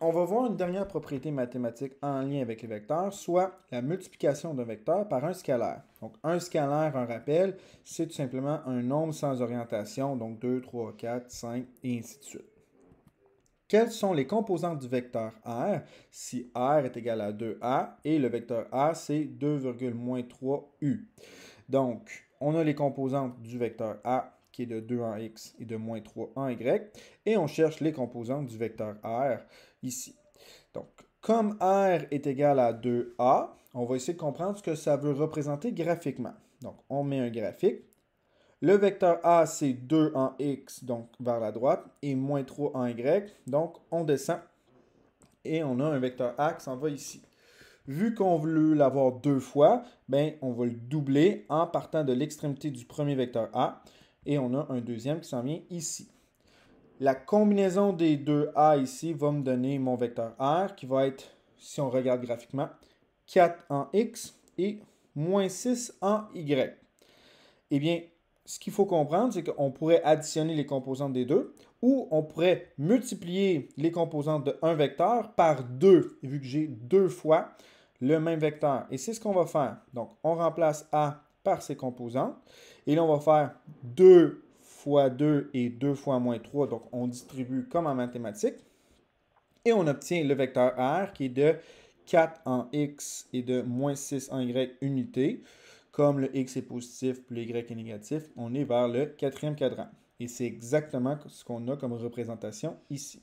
On va voir une dernière propriété mathématique en lien avec les vecteurs, soit la multiplication d'un vecteur par un scalaire. Donc, un scalaire, un rappel, c'est tout simplement un nombre sans orientation, donc 2, 3, 4, 5, et ainsi de suite. Quelles sont les composantes du vecteur R si R est égal à 2A et le vecteur A c'est 2,-3U? Donc, on a les composantes du vecteur A qui est de 2 en X et de moins 3 en Y et on cherche les composantes du vecteur R ici. Donc, comme R est égal à 2A, on va essayer de comprendre ce que ça veut représenter graphiquement. Donc, on met un graphique. Le vecteur A, c'est 2 en X, donc vers la droite, et moins 3 en Y. Donc, on descend et on a un vecteur A qui s'en va ici. Vu qu'on veut l'avoir deux fois, ben, on va le doubler en partant de l'extrémité du premier vecteur A. Et on a un deuxième qui s'en vient ici. La combinaison des deux A ici va me donner mon vecteur R qui va être, si on regarde graphiquement, 4 en X et moins 6 en Y. Eh bien, ce qu'il faut comprendre, c'est qu'on pourrait additionner les composantes des deux ou on pourrait multiplier les composantes d'un vecteur par deux, vu que j'ai deux fois le même vecteur. Et c'est ce qu'on va faire. Donc, on remplace A par ses composantes. Et là, on va faire 2 fois 2 et 2 fois moins 3. Donc, on distribue comme en mathématiques. Et on obtient le vecteur R qui est de 4 en X et de moins 6 en Y unité. Comme le X est positif puis le Y est négatif, on est vers le quatrième quadrant. Et c'est exactement ce qu'on a comme représentation ici.